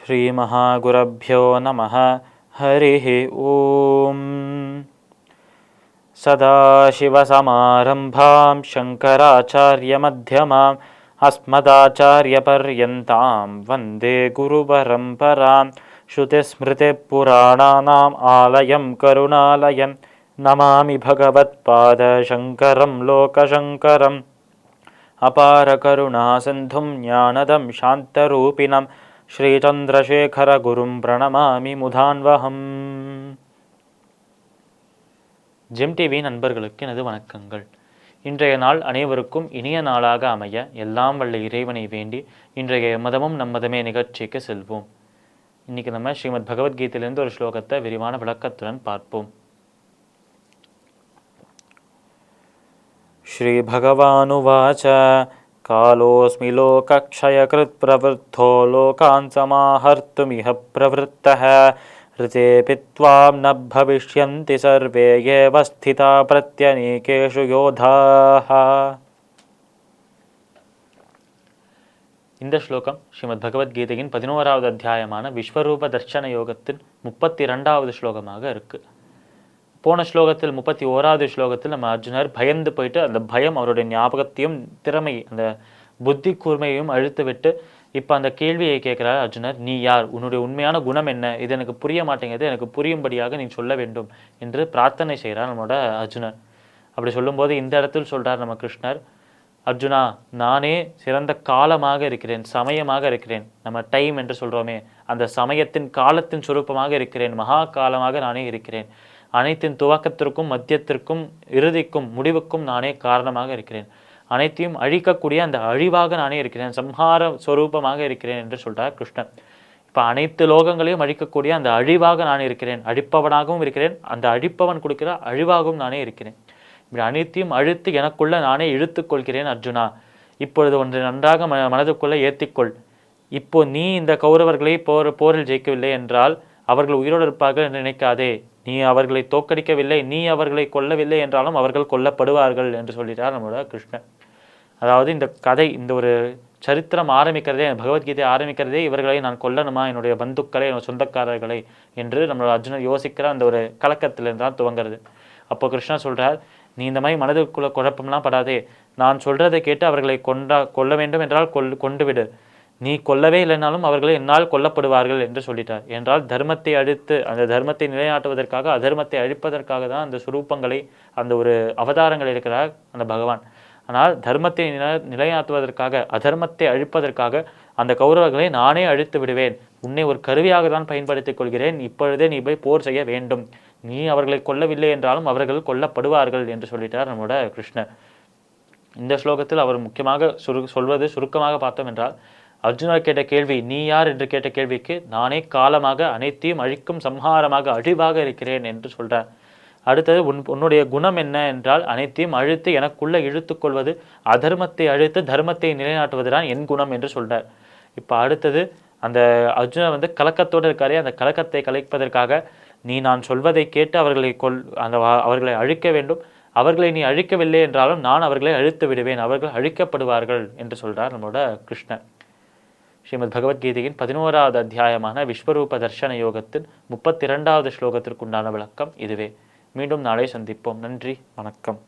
श्रीमहागुरभ्यो नमः। हरिः ओम्। सदाशिवसमारम्भां शङ्कराचार्यमध्यमाम् अस्मदाचार्यपर्यन्तां वन्दे गुरुपरम्परां। श्रुतिस्मृतिपुराणानाम् आलयं करुणालयं नमामि भगवत्पादशङ्करं लोकशङ्करम्। अपारकरुणासिन्धुं ज्ञानदं शान्तरूपिणं श्रीचन्द्रशेखरगुरुं प्रणमामि मुदान्वहम्. ஜெம் டிவி நண்பர்களுக்கு எனது வணக்கங்கள். இன்றைய நாள் அனைவருக்கும் இனிய நாளாக அமைய எல்லாம் வல்ல இறைவனை வேண்டி இன்றைய மதமும் நம்மதமே நிகழ்ச்சிக்கு செல்வோம். இன்னைக்கு நம்ம ஸ்ரீமத் பகவத்கீதையிலிருந்து ஒரு ஸ்லோகத்தை விரிவான விளக்கத்துடன் பார்ப்போம். ஸ்ரீ பகவானுவாச காலோஸ்மி லோகக்ஷயக்ருத் பிரவருத்தோ லோகான் சமாஹர்த்துமிஹ பிரவருத்தஹ ரிதேபி த்வாம் ந பவிஷ்யந்தி சர்வே ஏவ ஸ்திதா பிரத்யநீகேஷு யோதாஹ. இந்த ஸ்லோகம் ஸ்ரீமத் பகவத்கீதையின் 11வது அத்தியாயமான விஸ்வரூப தர்ஷன யோகத்தின் 32வது ஸ்லோகமாக இருக்கு. போன ஸ்லோகத்தில் 31வது ஸ்லோகத்தில் நம்ம அர்ஜுனர் பயந்து போயிட்டு அந்த பயம் அவருடைய ஞாபகத்தையும் திறமை அந்த புத்தி கூர்மையையும் அழுத்து விட்டு இப்போ அந்த கேள்வியை கேட்கிறார் அர்ஜுனர், நீ யார், உன்னுடைய உண்மையான குணம் என்ன, இது எனக்கு புரிய மாட்டேங்குது, எனக்கு புரியும்படியாக நீ சொல்ல வேண்டும் என்று பிரார்த்தனை செய்கிறார் நம்மளோட அர்ஜுனர். அப்படி சொல்லும்போது இந்த இடத்தில் சொல்றார் நம்ம கிருஷ்ணர், அர்ஜுனா நானே சிறந்த காலமாக இருக்கிறேன், சமயமாக இருக்கிறேன். நம்ம டைம் என்று சொல்றோமே, அந்த சமயத்தின் காலத்தின் சுரூபமாக இருக்கிறேன், மகா காலமாக நானே இருக்கிறேன். அனைத்தின் துவக்கத்திற்கும் மத்தியத்திற்கும் இறுதிக்கும் முடிவுக்கும் நானே காரணமாக இருக்கிறேன். அனைத்தையும் அழிக்கக்கூடிய அந்த அழிவாக நானே இருக்கிறேன், சம்ஹார ஸ்வரூபமாக இருக்கிறேன் என்று சொல்றார் கிருஷ்ணன். இப்போ அனைத்து லோகங்களையும் அழிக்கக்கூடிய அந்த அழிவாக நான் இருக்கிறேன், அழிப்பவனாகவும் இருக்கிறேன், அந்த அழிப்பவன் கொடுக்கிற அழிவாகவும் நானே இருக்கிறேன். இப்படி அனைத்தையும் அழித்து எனக்குள்ள நானே இழுத்துக் கொள்கிறேன் அர்ஜுனா. இப்பொழுது ஒன்று நன்றாக மனதுக்குள்ள ஏற்றிக்கொள். இப்போ நீ இந்த கௌரவர்களை போரில் ஜெயிக்கவில்லை என்றால் அவர்கள் உயிரோடு இருப்பார்கள் என்று நினைக்காதே. நீ அவர்களை தோற்கடிக்கவில்லை, நீ அவர்களை கொல்லவில்லை என்றாலும் அவர்கள் கொல்லப்படுவார்கள் என்று சொல்லிட்டார் நம்மளோட கிருஷ்ணன். அதாவது இந்த கதை, இந்த ஒரு சரித்திரம் ஆரம்பிக்கிறதே, பகவத்கீதை ஆரம்பிக்கிறதே இவர்களை நான் கொல்லணுமா, என்னுடைய பந்துக்களை, என்னோட சொந்தக்காரர்களை என்று நம்மளோட அர்ஜுனர் யோசிக்கிற அந்த ஒரு கலக்கத்திலிருந்து தான் துவங்கிறது. அப்போ கிருஷ்ணன் சொல்றார், நீ இந்த மாதிரி மனதுக்குள்ள குழப்பம்லாம் படாதே, நான் சொல்றதை கேட்டு அவர்களை கொல்ல வேண்டும் என்றால் கொண்டு விடு. நீ கொல்லவே இல்லைனாலும் அவர்களை என்னால் கொல்லப்படுவார்கள் என்று சொல்லிட்டார். என்றால் தர்மத்தை அழித்து அந்த தர்மத்தை நிலைநாட்டுவதற்காக அதர்மத்தை அழிப்பதற்காக தான் அந்த சுரூபங்களை, அந்த ஒரு அவதாரங்கள் இருக்கிறார் அந்த பகவான். ஆனால் தர்மத்தை நிலைநாட்டுவதற்காக அதர்மத்தை அழிப்பதற்காக அந்த கௌரவர்களை நானே அழித்து விடுவேன், உன்னை ஒரு கருவியாக தான் பயன்படுத்திக் கொள்கிறேன், இப்பொழுதே நீ போய் போர் செய்ய வேண்டும், நீ அவர்களை கொல்லவில்லை என்றாலும் அவர்கள் கொல்லப்படுவார்கள் என்று சொல்லிட்டார் நம்மளோட கிருஷ்ணர். இந்த ஸ்லோகத்தில் அவர் முக்கியமாக சொல்வது சுருக்கமாக பார்த்தோம் என்றால், அர்ஜுனர் கேட்ட கேள்வி நீ யார் என்று கேட்ட கேள்விக்கு நானே காலமாக அனைத்தையும் அழிக்கும் சம்ஹாரமாக அழிவாக இருக்கிறேன் என்று சொல்றார். அடுத்தது உன்னுடைய குணம் என்ன என்றால், அனைத்தையும் அழித்து எனக்குள்ள இழுத்துக் கொள்வது, அதர்மத்தை அழித்து தர்மத்தை நிலைநாட்டுவதுதான் என் குணம் என்று சொல்றார். இப்போ அடுத்தது அந்த அர்ஜுனர் கலக்கத்தோடு இருக்காரே, அந்த கலக்கத்தை கலைப்பதற்காக நீ நான் சொல்வதை கேட்டு அவர்களை அவர்களை அழிக்க வேண்டும், அவர்களை நீ அழிக்கவில்லை என்றாலும் நான் அவர்களை அழித்து விடுவேன், அவர்கள் அழிக்கப்படுவார்கள் என்று சொல்றார் நம்மளோட கிருஷ்ணர். ஸ்ரீமத் பகவத்கீதையின் 11வது அத்தியாயமான விஸ்வரூப தர்ஷன யோகத்தின் 32வது ஸ்லோகத்திற்குண்டான விளக்கம் இதுவே. மீண்டும் நாளை சந்திப்போம். நன்றி, வணக்கம்.